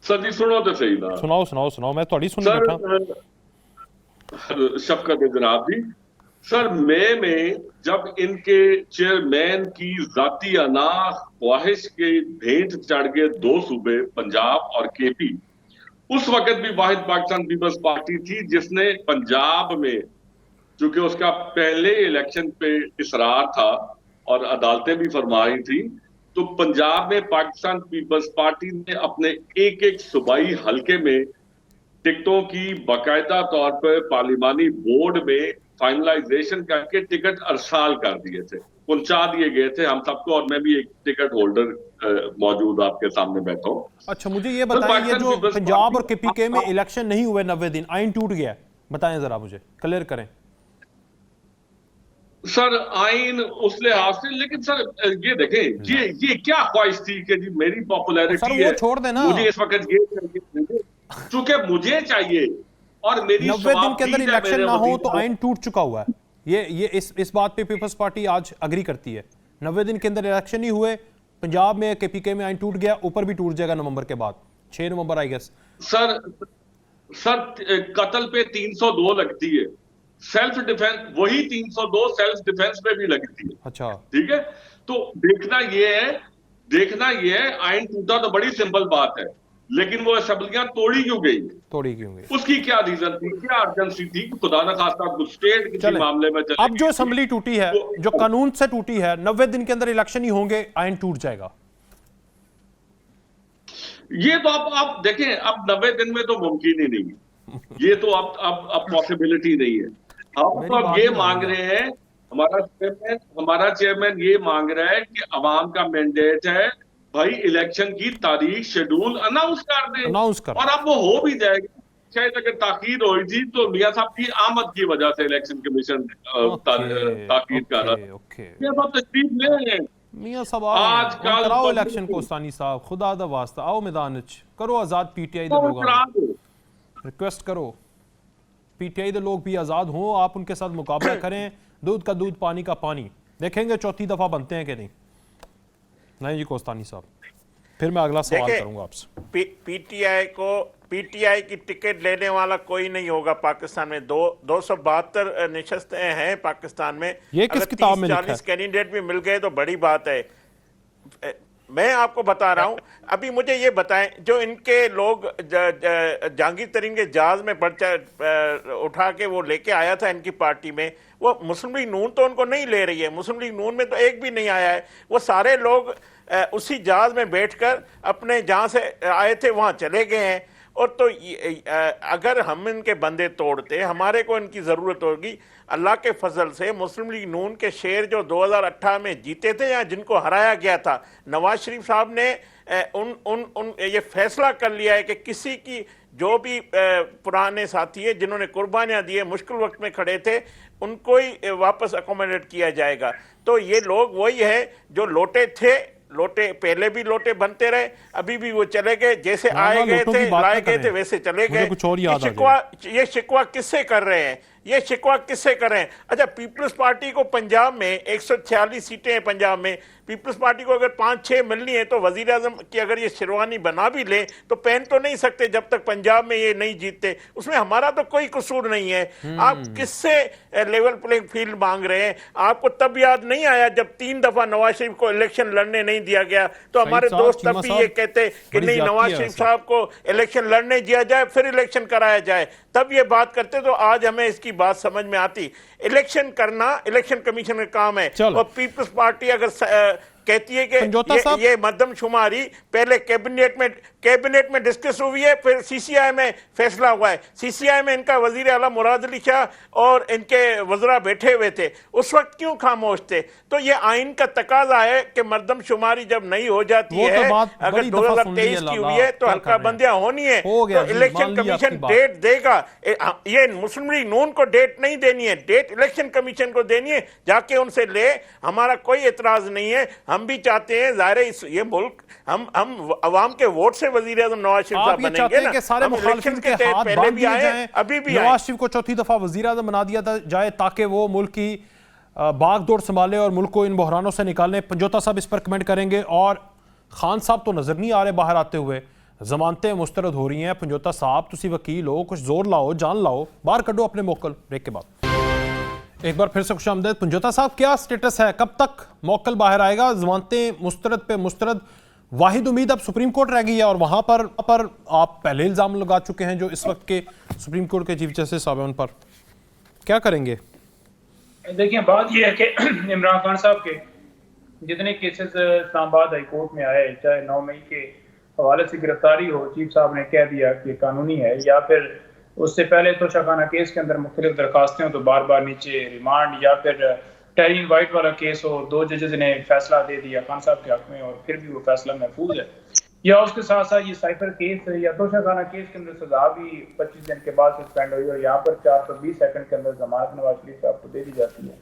सर जी सुनो तो सही ना। सुनाओ मैं थोड़ी सुन बैठा। शफकत जनाब जी, सर मई में जब इनके चेयरमैन की जाती अना ख्वाहिश के भेंट चढ़ गए 2 सूबे पंजाब और KP, उस वक्त भी वाहिद पाकिस्तान पीपल्स पार्टी थी जिसने पंजाब में, चूंकि उसका पहले इलेक्शन पे इसरार था और अदालतें भी फरमा रही थी, तो पंजाब में पाकिस्तान पीपल्स पार्टी ने अपने एक सूबाई हलके में टिकटों की बाकायदा तौर पर पार्लिमानी बोर्ड में फाइनलाइजेशन करके टिकट अरसाल कर दिए थे, पहुंचा दिए गए थे हम सबको। और मैं भी एक टिकट होल्डर मौजूद आपके सामने बैठा हूँ। अच्छा मुझे ये बताएं, ये जो पंजाब और KPK में इलेक्शन नहीं हुए 90 दिन, आइन टूट गया, बताएं जरा, मुझे क्लियर करें। सर आइन उस लिहाज से, लेकिन सर ये देखें, ये क्या ख्वाहिश थी कि जी मेरी पॉपुलैरिटी है, छोड़ देना, मुझे इस वक्त ये चाहिए, चूंकि मुझे चाहिए और मेरी 90 दिन के अंदर इलेक्शन ना हो तो आइन टूट चुका हुआ है। ये इस बात पे पीपल्स पार्टी आज अग्री करती है। 90 दिन के अंदर इलेक्शन नहीं हुए, पंजाब में KPK में आइन टूट गया, ऊपर भी टूट जाएगा नवंबर के बाद, 6 नवंबर आई गेस। सर कत्ल पे 302 लगती है, सेल्फ डिफेंस वही 302 सेल्फ डिफेंस पे भी लगती है। अच्छा ठीक है, तो देखना ये है आइन टूटा तो बड़ी सिंपल बात है, लेकिन वो असेंबलियां तोड़ी क्यों गई, उसकी क्या रीजन थी, क्या अर्जेंसी थी? खुदा न खास्ता कुछ स्टेट किसी मामले में चले। अब जो असेंबली टूटी है, जो कानून से टूटी है, 90 दिन के अंदर इलेक्शन ही होंगे, आइन टूट जाएगा। ये तो आप देखें, अब 90 दिन में तो मुमकिन ही नहीं है, ये तो अब पॉसिबिलिटी नहीं है। हम तो अब ये मांग रहे हैं, हमारा चेयरमैन ये मांग रहा है कि अवाम का मैंडेट है भाई इलेक्शन की तारीख शेड्यूल अनाउंस कर दें, और अब वो हो भी जाएगा। शायद अगर ताकीद हुई थी तो मियां साहब की आमद की वजह से इलेक्शन कमीशन ताकीद कर रहा है। तशरीफ ले मियां साहब आज कराओ इलेक्शन कोस्तानी साहब, खुदा दा वास्ता आओ मैदान च करो, आजाद PTI दे लोग रिक्वेस्ट करो, PTI दे लोग भी आजाद हों, आप उनके साथ मुकाबला करें, दूध का दूध पानी का पानी, देखेंगे चौथी दफा बनते हैं कि नहीं जी कोस्तानी साहब। फिर मैं अगला सवाल देखिए, करूंगा आपसे। पीटीआई की टिकट लेने वाला कोई नहीं होगा पाकिस्तान में। 272 नशस्तें हैं पाकिस्तान में। ये किस किताब में लिखा है? 40 कैंडिडेट भी मिल गए तो बड़ी बात है। मैं आपको बता रहा हूं, अभी मुझे ये बताएं, जो इनके लोग जहांगीर तरीन के जहाज में पर्चा उठा के वो लेके आया था इनकी पार्टी में, वो मुस्लिम लीग नून तो उनको नहीं ले रही है। मुस्लिम लीग नून में तो एक भी नहीं आया है। वो सारे लोग उसी जहाज में बैठकर अपने जहां से आए थे वहां चले गए हैं। और तो अगर हम इनके बंदे तोड़ते, हमारे को इनकी ज़रूरत होगी। अल्लाह के फजल से मुस्लिम लीग नून के शेर जो 2018 में जीते थे या जिनको हराया गया था, नवाज शरीफ साहब ने ये फैसला कर लिया है कि किसी की जो भी पुराने साथी है जिन्होंने कुर्बानियां दी है, मुश्किल वक्त में खड़े थे, उनको ही वापस अकोमोडेट किया जाएगा। तो ये लोग वही है जो लोटे थे, लोटे पहले भी लोटे बनते रहे, अभी भी वो चले गए, जैसे आए गए थे लाए गए थे वैसे चले गए। कुछ और याद ये शिकवा किससे कर रहे हैं? ये शिकवा किससे कर रहे हैं? अच्छा, पीपल्स पार्टी को पंजाब में 146 सीटें हैं पंजाब में। पीपल्स पार्टी को अगर 5-6 मिलनी है तो वजीर आजम की अगर ये शेरवानी बना भी ले तो पहन तो नहीं सकते जब तक पंजाब में ये नहीं जीतते। उसमें हमारा तो कोई कसूर नहीं है। आप किससे लेवल प्लेइंग फील्ड मांग रहे हैं? आपको तब याद नहीं आया जब 3 दफा नवाज शरीफ को इलेक्शन लड़ने नहीं दिया गया, तो हमारे दोस्त तब भी ये कहते कि नहीं, नवाज शरीफ साहब को इलेक्शन लड़ने दिया जाए फिर इलेक्शन कराया जाए, तब ये बात करते। तो आज हमें इसकी बात समझ में आती। इलेक्शन करना इलेक्शन कमीशन का काम है। और पीपल्स पार्टी अगर कहती है कि ये मर्दमशुमारी पहले कैबिनेट में डिस्कस हुई है, फिर सीसीआई में फैसला हुआ है। सीसीआई में इनका वजीर आला मुराद अली शाह और इनके वज़रा बैठे हुए थे, उस वक्त क्यों खामोश थे? तो ये आइन का तकाजा है कि मर्दमशुमारी जब नहीं हो जाती है, अगर 2023 की हुई है तो हल्का बंदियां होनी है, तो इलेक्शन कमीशन डेट देगा। ये मुस्लिम लीग नून को डेट नहीं देनी है, डेट इलेक्शन कमीशन को देनी है, जाके उनसे ले। हमारा कोई एतराज नहीं है। हम भी चाहते हैं, ज़ाहिर है ये मुल्क हम अवाम के वोट से वजीर आज़म नवाज शरीफ साहब बनेंगे ना। सारे मुखालिफिन के हाथ बांध दिए जाएं, अभी भी नवाज शरीफ को चौथी दफा वजीर आज़म बना दिया जाए ताकि वो मुल्क की बागडोर संभाले और मुल्क को इन बहरानों से निकालने। पंजोता साहब इस पर कमेंट करेंगे। और खान साहब तो नजर नहीं आ रहे बाहर आते हुए, जमानतें मुस्तरद हो रही हैं। पंजोता साहब तुसी वकील हो, कुछ जोर लाओ, जान लाओ, बाहर कढ़ो अपने मोकल। ब्रेक के बाद एक बार फिर से खुशामदीद। पंजोता साहब, क्या स्टेटस है, कब तक मौकल बाहर आएगा? जमानतें मुस्तरद पे मुस्तरद, वाहिद उम्मीद अब सुप्रीम कोर्ट रह गई है और वहां पर आप पहले इल्जाम लगा चुके हैं जो इस वक्त के सुप्रीम कोर्ट के चीफ जस्टिस साहब हैं, उन पर क्या करेंगे? देखिए, बात यह है कि इमरान खान साहब के जितने केसेस इस्लामाबाद हाई कोर्ट में आए, चाहे 9 मई के हवाले से गिरफ्तारी हो, चीफ साहब ने कह दिया कि कानूनी है, या फिर उससे पहले तो शाखाना केस के अंदर मुख्तलिफ दरखास्तें हो तो बार बार नीचे रिमांड, या फिर टेरिन वाइट वाला केस हो, 2 जजेस ने फैसला दे दिया खान साहब के हक में और फिर भी वो फैसला महफूज है, या उसके साथ साथ ये साइफर केस है, या तो शाखाना केस के अंदर सजा भी 25 दिन के बाद सस्पेंड हुई और यहाँ पर 420 सेकंड के अंदर जमानत नवाज शरीफ साहब को दे दी जाती है।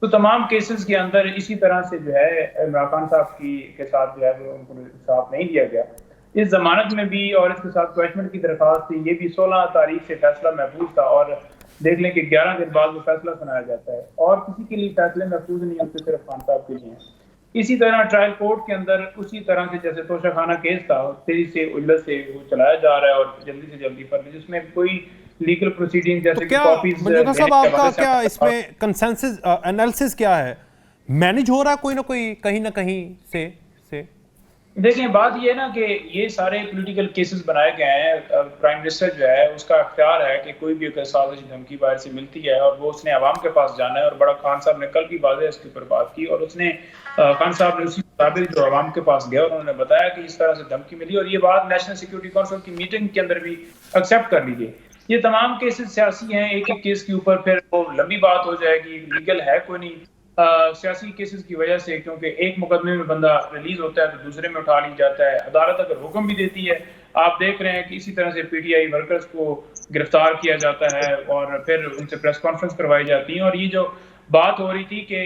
तो तमाम केसेस के अंदर इसी तरह से जो है इमरान खान साहब के साथ जो है उनको इंसाफ नहीं दिया गया। इस जमानत में भी और इसके साथ क्वेश्चन की दरखास्त थी, ये भी 16 तारीख से फैसला महफूज था और देख लें कि 11 दिन बाद वो फैसला सुनाया जाता है और किसी के लिए फैसले महफूज नहीं होते, सिर्फ खान साहब के लिए। इसी तरह ट्रायल कोर्ट के अंदर उसी तरह से जैसे तोशाखाना केस था, तेजी से उल्लत से वो चलाया जा रहा है और जल्दी से जल्दी पर जिसमें कोई लीगल प्रोसीडिंग जैसे तो कॉपीज साहब, आपका क्या इसमें कंसेंसस एनालिसिस क्या है? मैनेज हो रहा है कोई ना कोई कहीं ना कहीं से? देखिए, बात ये है ना कि ये सारे पॉलिटिकल केसेस बनाए गए हैं। प्राइम मिनिस्टर जो है उसका अख्तियार है कि कोई भी अगर साजिश धमकी बाहर से मिलती है और वो उसने आवाम के पास जाना है, और बड़ा खान साहब ने कल भी वाज़ेह इसके ऊपर बात की और उसने खान साहब ने उसी मुताबिक जो आवाम के पास गया और उन्होंने बताया कि इस तरह से धमकी मिली और ये बात नेशनल सिक्योरिटी काउंसिल की मीटिंग के अंदर भी एक्सेप्ट कर ली गई। ये तमाम केसेस सियासी हैं, एक एक केस के ऊपर फिर वो लंबी बात हो जाएगी, लीगल है कोई नहीं। सियासी केसेस की वजह से, क्योंकि एक मुकदमे में बंदा रिलीज होता है तो दूसरे में उठा ली जाता है, अदालत अगर हुक्म भी देती है। आप देख रहे हैं कि इसी तरह से पीटीआई वर्कर्स को गिरफ्तार किया जाता है और फिर उनसे प्रेस कॉन्फ्रेंस करवाई जाती है। और ये जो बात हो रही थी कि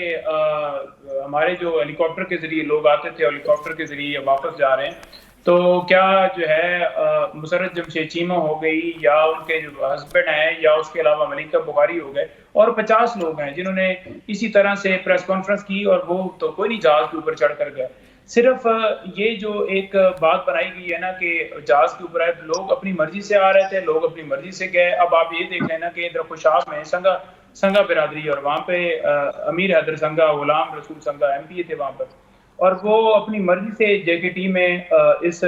हमारे जो हेलीकॉप्टर के जरिए लोग आते थे, हेलीकॉप्टर के जरिए वापस जा रहे हैं, तो क्या जो है मुसर्रत जमशेद चीमा हो गई या उनके जो हस्बैंड हैं या उसके अलावा मलिका बुखारी हो गए और 50 लोग हैं जिन्होंने इसी तरह से प्रेस कॉन्फ्रेंस की और वो तो कोई नहीं जहाज के ऊपर चढ़ कर गए। सिर्फ ये जो एक बात बनाई गई है ना कि जहाज के ऊपर आए, लोग अपनी मर्जी से आ रहे थे, लोग अपनी मर्जी से गए। अब आप ये देख लेना कि इधर खुशाब में संगा बिरादरी, और वहाँ पे अमीर हैदर संगा, गुलाम रसूल संगा MPA थे वहाँ पर, और वो अपनी मर्जी से JKT में इस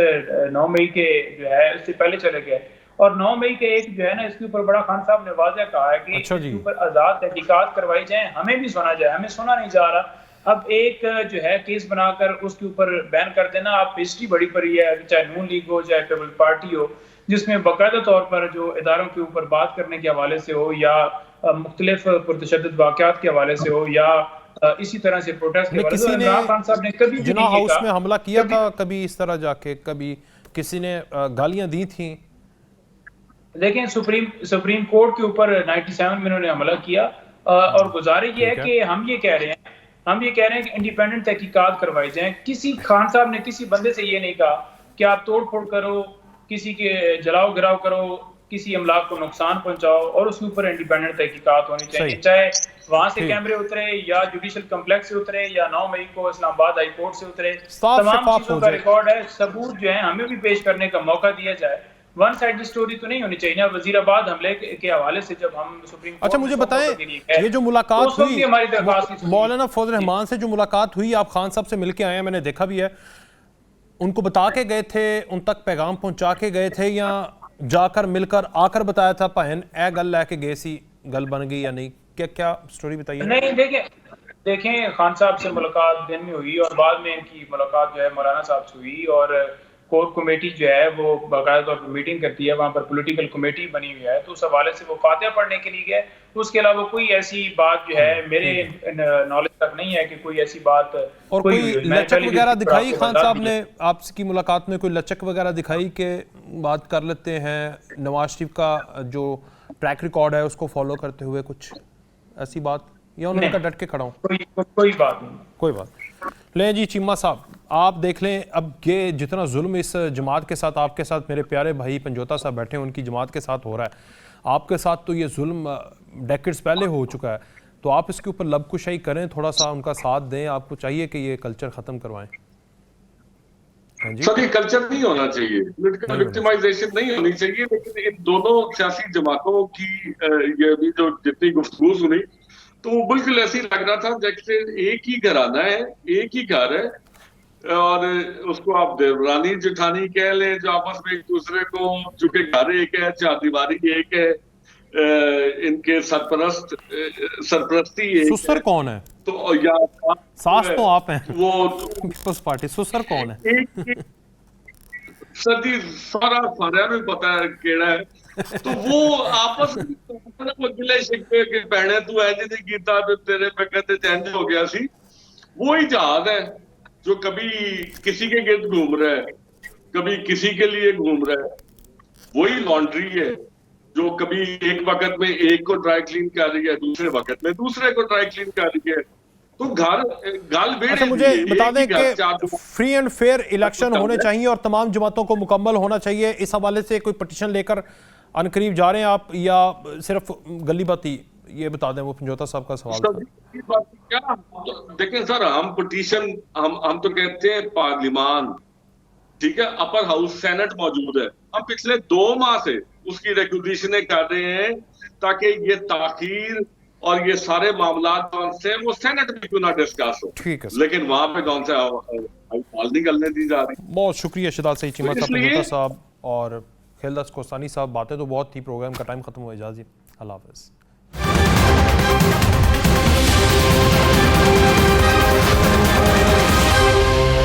9 मई के जो है इससे पहले चले गए। और 9 मई के एक जो है ना, इसके ऊपर बड़ा खान साहब ने वाज़ह कहा है कि अच्छा जी। इसके ऊपर आज़ाद तहकीकात करवाई जाए, हमें भी सुना जाए, हमें सुना नहीं जा रहा। अब एक जो है केस बनाकर उसके ऊपर बैन कर देना, आप हिस्ट्री बड़ी पड़ी है, चाहे नून लीग हो चाहे पीपल्स पार्टी हो, जिसमें बाकायदा तौर पर जो इदारों के ऊपर बात करने के हवाले से हो, या मुख्तलिफ पुरतशद्दुद वाक़यात के हवाले से हो, या इसी तरह से प्रोटेस्ट के हवाले से, इमरान खान साहब ने कभी भी जिना नहीं हाउस कहा। में हमला किया था कभी इस तरह जाके, कभी किसी ने गालियां दी थी? देखें, सुप्रीम कोर्ट के ऊपर 97 में इन्होंने हमला किया, और गुजारिश ये है कि हम ये कह रहे हैं कि इंडिपेंडेंट तहकीकात करवाई जाए। किसी खान साहब ने किसी बंदे से ये नहीं कहा कि आप तोड़ फोड़ करो, किसी के जलाओ गिराव करो, किसी अमलाक को नुकसान पहुंचाओ, और उसके ऊपर इंडिपेंडेंट तहकीकात होनी चाहिए, चाहे वहां से कैमरे उतरे या जुडिशियल कम्प्लेक्स से उतरे या 9 मई को इस्लामाबाद हाई कोर्ट से उतरे, तमाम चीजों का रिकॉर्ड है, सबूत जो है हमें भी पेश करने का मौका दिया जाए। वन साइड स्टोरी तो नहीं होनी चाहिए ना। वजीराबाद हमले के हवाले से जब हम सुप्रीम कोर्ट, अच्छा मुझे बताएं, ये जो मुलाकात हुई मौलाना फजल रहमान से, जो मुलाकात हुई, आप खान साहब से मिलके आए हैं, मैंने देखा भी है, उनको बता के गए थे, उन तक पैगाम पहुंचा के गए थे, या जाकर मिलकर आकर बताया था भैन ए गल लैके गए सी, गल बन गई या नहीं? क्या स्टोरी बताइए। नहीं, देखें खान साहब से मुलाकात दिन में हुई, और बाद में इनकी मुलाकात जो है मौलाना साहब से हुई, और कोर कमेटी जो है वो बाकायदा तौर पर मीटिंग करती है, वहाँ पर पॉलिटिकल कमेटी बनी हुई है, तो उस हवाले से वो फातिहा पढ़ने के लिए गए। उसके अलावा कोई ऐसी बात जो है मेरे नॉलेज तक नहीं है कि कोई ऐसी बात। और कोई लचक वगैरह दिखाई खान साहब ने आपकी मुलाकात में? कोई लचक वगैरह दिखाई कि बात कर लेते हैं, नवाज शरीफ का जो ट्रैक रिकॉर्ड है उसको फॉलो करते हुए, कुछ ऐसी बात, या उन्होंने कहा डट के खड़ा हूँ? कोई बात नहीं, कोई बात। लें जी चीमा साहब, आप देख लें, अब ये जितना जुल्म इस जमात के साथ, आपके साथ मेरे प्यारे भाई पंजोता साहब बैठे हैं, उनकी जमात के साथ हो रहा है, आपके साथ तो ये जुल्म डेकेड्स पहले हो चुका है, तो आप इसके ऊपर लबकुशाई करें, थोड़ा सा उनका साथ दें। आपको चाहिए कि ये कल्चर खत्म करवाएं। सर, ये कल्चर नहीं होना चाहिए, पॉलिटिकल विक्टिमाइजेशन नहीं होनी चाहिए, लेकिन इन दोनों सियासी जमातों की ये भी जो जितनी गुफ्तगू सुनी, तो वो बिल्कुल ऐसी लग रहा था जैसे एक ही घराना है, एक ही घर है, और उसको आप देवरानी जेठानी कह लें, जो आपस में एक दूसरे को, चूंकि घर एक है, चारदीवारी एक है, इनके सरपरस्ती एक सुसर कौन है? तो या सास तो आप हैं, वो पीपल्स पार्टी, सुसर कौन है? सर जी सारा में पता है केड़ा है, तो वो आपस में गिले शिकवे के भैने तू ऐज नहीं कीता तो तेरे पे कहते चेंज हो गया सी, वो ही जहाज है जो कभी किसी के गिर्द घूम रहा है, कभी किसी के लिए घूम रहा है। वही लॉन्ड्री है जो कभी एक वक्त में एक को ड्राई क्लीन कर रही है, दूसरे वक्त में दूसरे को ड्राई क्लीन कर रही है। तो अच्छा मुझे बता दें कि फ्री एंड फेयर इलेक्शन होने चाहिए और तमाम जमातों को मुकम्मल होना चाहिए, इस हवाले से कोई पटिशन लेकर अनकरीब जा रहे हैं आप, या सिर्फ गली बाती? ये बता दें, वो पंजोता साहब का सवाल था। क्या देखें सर, हम पटिशन हम तो कहते हैं पार्लिमान, ठीक है, अपर हाउस सेनेट मौजूद है, हम पिछले 2 माह से उसकी रेगुलेशनें कर रहे हैं ताकि ये ताखीर और ये सारे मामला कौन से वो सेनेट में क्यों ना डिस्कस हो, ठीक है, लेकिन वहां पे कौन सा हल निकलने दी जा रही। बहुत शुक्रिया शिदात सईद चीमा साहब, पंजोता साहब और खेलदास कोस्तानी साहब। बातें तो बहुत थी, प्रोग्राम का टाइम खत्म हुआ, इजाज़त, अल्लाह हाफ़िज़।